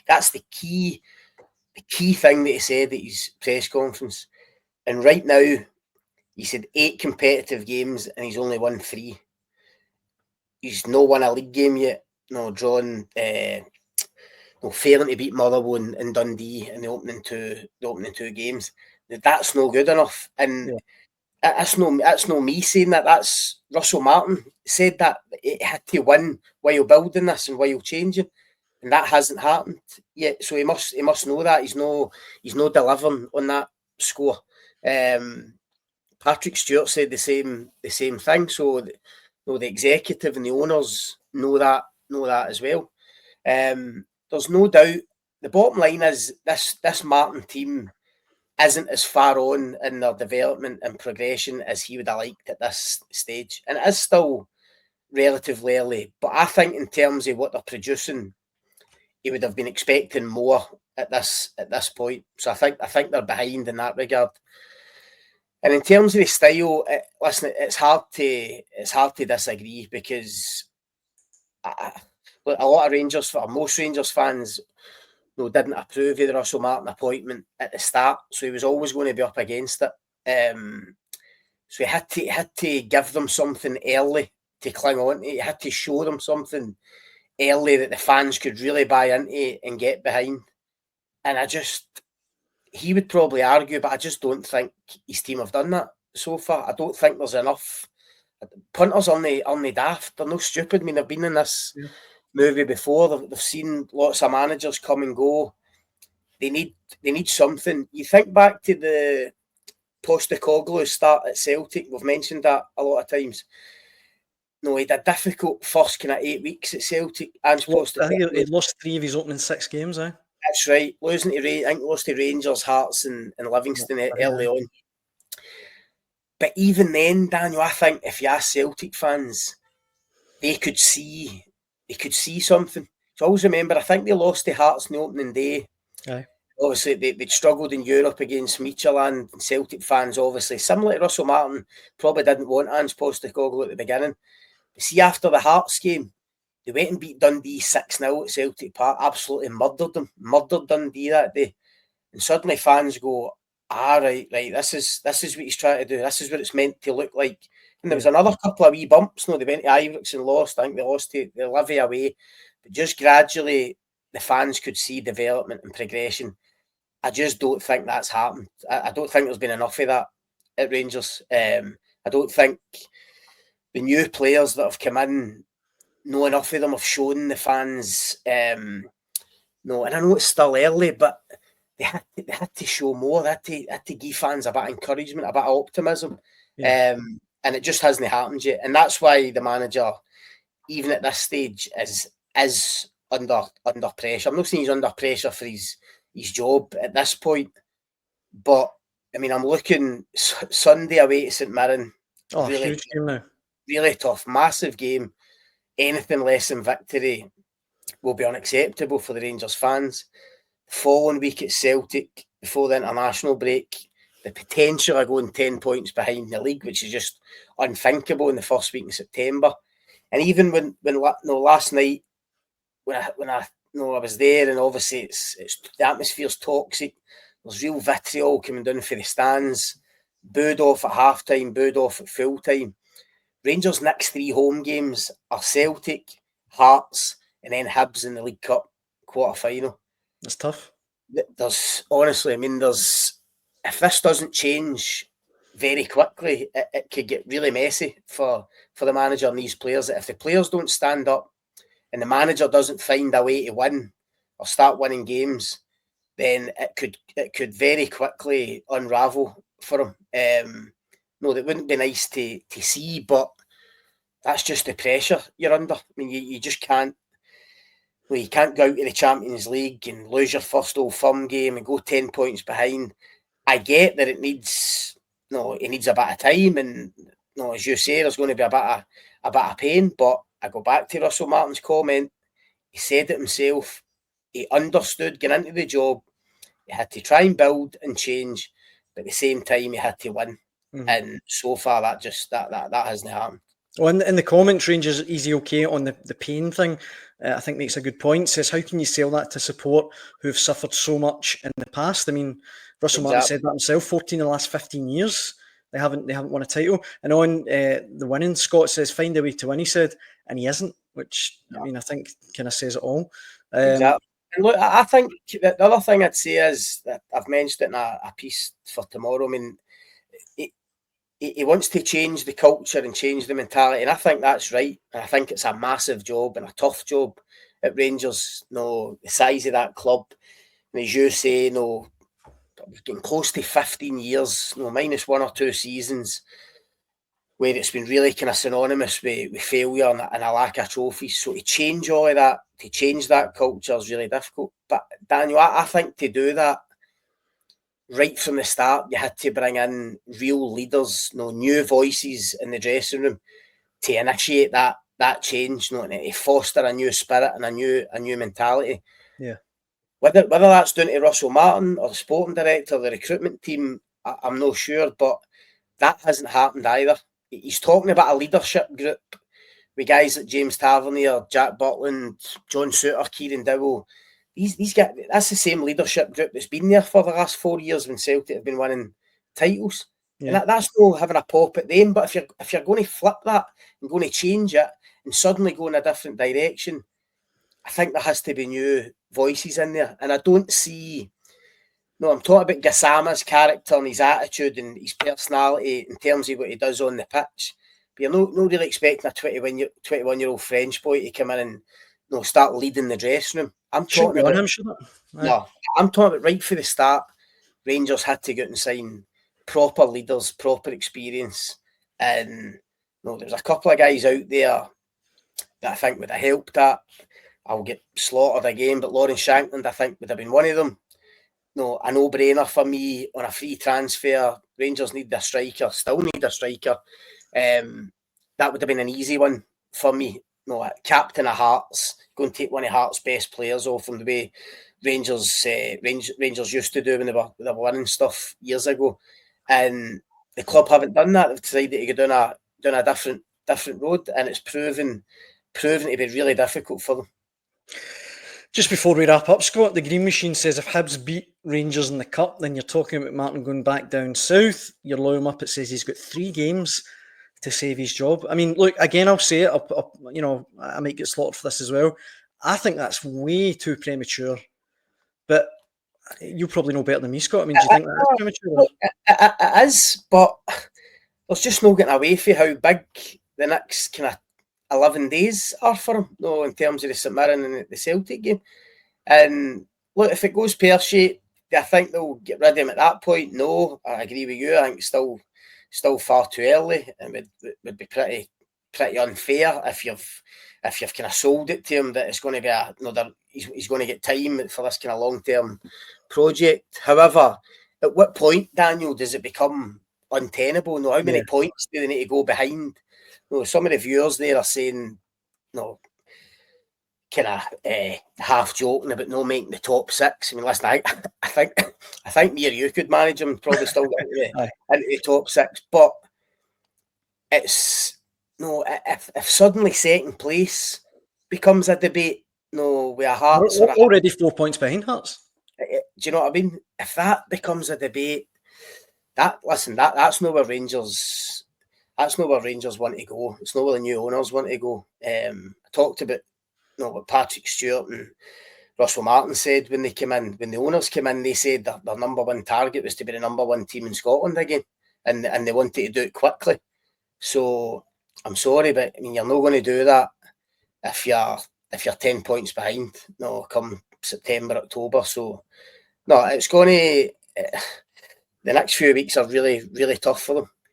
that's the key thing that he said at his press conference. And right now, he said 8 competitive games and he's only won 3. He's not won a league game yet. No, drawn. No, failing to beat Motherwell and Dundee in the opening two games. That's no good enough. And that's no me saying that. That's Russell Martin said that it had to win while building this and while changing, and that hasn't happened yet. So he must know that he's no delivering on that score. Patrick Stewart said the same thing. So the executive and the owners know that as well. There's no doubt. The bottom line is this Martin team isn't as far on in their development and progression as he would have liked at this stage, and it is still relatively early. But I think in terms of what they're producing, he would have been expecting more at this point. So I think they're behind in that regard. And in terms of the style, listen, it's hard to disagree because a lot of most Rangers fans didn't approve of the Russell Martin appointment at the start, so he was always going to be up against it. So he had to give them something early to cling on to. He had to show them something early that the fans could really buy into and get behind. And he would probably argue, but I just don't think his team have done that so far. I don't think there's enough. Punters aren't they daft. They're no stupid. I mean, they've been in this movie before. They've seen lots of managers come and go. They need something. You think back to the Postecoglou start at Celtic. We've mentioned that a lot of times. No, he had a difficult first kind of 8 weeks at Celtic. And I think he lost 3 of his opening 6 games, eh? That's right. Losing to I think lost to Rangers, Hearts and Livingston early on. But even then, Daniel, I think if you ask Celtic fans, they could see something. So I always remember, I think they lost to Hearts in the opening day. Aye. Obviously, they'd struggled in Europe against Midtjylland, and Celtic fans, obviously, similar to Russell Martin, probably didn't want Ange Postecoglou at the beginning. But see, after the Hearts game, they went and beat Dundee 6-0 at Celtic Park, absolutely murdered Dundee that day. And suddenly fans go, right, this is what he's trying to do. This is what it's meant to look like. And there was another couple of wee bumps. They went to Ibrox and lost. I think they lost to the Livy away. But just gradually, the fans could see development and progression. I just don't think that's happened. I don't think there's been enough of that at Rangers. I don't think the new players that have come in, no enough of them have shown the fans. No, and I know it's still early, but they had to show more. They had to give fans a bit of encouragement, a bit of optimism. And it just hasn't happened yet. And that's why the manager, even at this stage, is under pressure. I'm not saying he's under pressure for his job at this point, but I mean, I'm looking Sunday away to St Mirren. Oh, really, huge game now. Really tough, massive game. Anything less than victory will be unacceptable for the Rangers fans. The following week at Celtic, before the international break, the potential of going 10 points behind the league, which is just unthinkable in the first week in September. And even when last night, when I was there, and obviously it's the atmosphere's toxic. There's real vitriol coming down for the stands. Booed off at half-time, booed off at full-time. Rangers' next 3 home games are Celtic, Hearts, and then Hibs in the League Cup quarter-final. That's tough. If this doesn't change very quickly, it could get really messy for the manager and these players. If the players don't stand up and the manager doesn't find a way to win or start winning games, then it could very quickly unravel for him. No, that wouldn't be nice to see, but that's just the pressure you're under. I mean, you just can't. Well, you can't go out to the Champions League and lose your first Old Firm game and go 10 points behind. I get that it needs a bit of time, and as you say, there's going to be a bit of pain. But I go back to Russell Martin's comment. He said it himself. He understood getting into the job. He had to try and build and change, but at the same time, he had to win. And so far, that hasn't happened. Well, in the comments, Rangers Easy OK on the pain thing, I think makes a good point. Says, how can you sell that to support who have suffered so much in the past? I mean, Russell Martin said that himself. 14 of the last 15 years, they haven't won a title. And on the winning, Scott says, find a way to win. He said, and he isn't. Which I mean, I think kind of says it all. Exactly. And look, I think the other thing I'd say is that I've mentioned it in a piece for tomorrow. I mean, he wants to change the culture and change the mentality, and I think that's right. And I think it's a massive job and a tough job at Rangers. The size of that club, and as you say, getting close to 15 years, minus 1 or 2 seasons, where it's been really kind of synonymous with failure and a lack of trophies. So to change all of that, to change that culture is really difficult. But Daniel, I think to do that, right from the start, you had to bring in real leaders, new voices in the dressing room to initiate that change, to foster a new spirit and a new mentality. Yeah. Whether that's down to Russell Martin or the sporting director, the recruitment team, I'm not sure, but that hasn't happened either. He's talking about a leadership group with guys like James Tavernier, Jack Butland, John Souttar, Kieran Dowell. These guys, that's the same leadership group that's been there for the last 4 years when Celtic have been winning titles. Yeah. And that's not having a pop at them. But if you're going to flip that and going to change it and suddenly go in a different direction, I think there has to be new voices in there. And I don't see... No, I'm talking about Gassama's character and his attitude and his personality in terms of what he does on the pitch. But you're not really expecting a 21-year-old French boy to come in and start leading the dressing room. I'm talking about right from the start. Rangers had to go out and sign proper leaders, proper experience, and there's a couple of guys out there that I think would have helped that. I'll get slaughtered again, but Lawrence Shankland, I think, would have been one of them. A no-brainer for me on a free transfer. Rangers need a striker, still need a striker. That would have been an easy one for me. Captain of Hearts, go and take one of Hearts' best players off them the way Rangers used to do when they were winning stuff years ago. And the club haven't done that. They've decided to go down a different road, and it's proven to be really difficult for them. Just before we wrap up, Scott, the Green Machine says if Hibs beat Rangers in the Cup, then you're talking about Martin going back down south. Your Lawyer Muppet says he's got 3 games to save his job. I mean, look, again, I'll say it. I might get slaughtered for this as well. I think that's way too premature. But you probably know better than me, Scott. I mean, do you think that's premature? It is, but there's just no getting away from how big the next kind of 11 days are for him, in terms of the St Mirren and the Celtic game. And look, if it goes pear-shaped, I think they'll get rid of him at that point. No, I agree with you. I think it's still far too early, and would be pretty unfair if you've kind of sold it to him that it's going to be he's going to get time for this kind of long-term project. However, at what point, Daniel, does it become untenable? How many points do they need to go behind? Some of the viewers there are saying, kind of half joking about not making the top 6. I mean, listen, I think me or you could manage them, probably still get into the top 6. But it's if suddenly second place becomes a debate, with a Hearts, we're already 4 points behind Hearts. Do you know what I mean? If that becomes a debate, that's not where Rangers. That's not where Rangers want to go. It's not where the new owners want to go. I talked about what Patrick Stewart and Russell Martin said when they came in. When the owners came in, they said their number one target was to be the number 1 team in Scotland again, and they wanted to do it quickly. So I'm sorry, but I mean, you're not going to do that if you're 10 points behind. Come September, October. So it's going to. The next few weeks are really, really tough for them.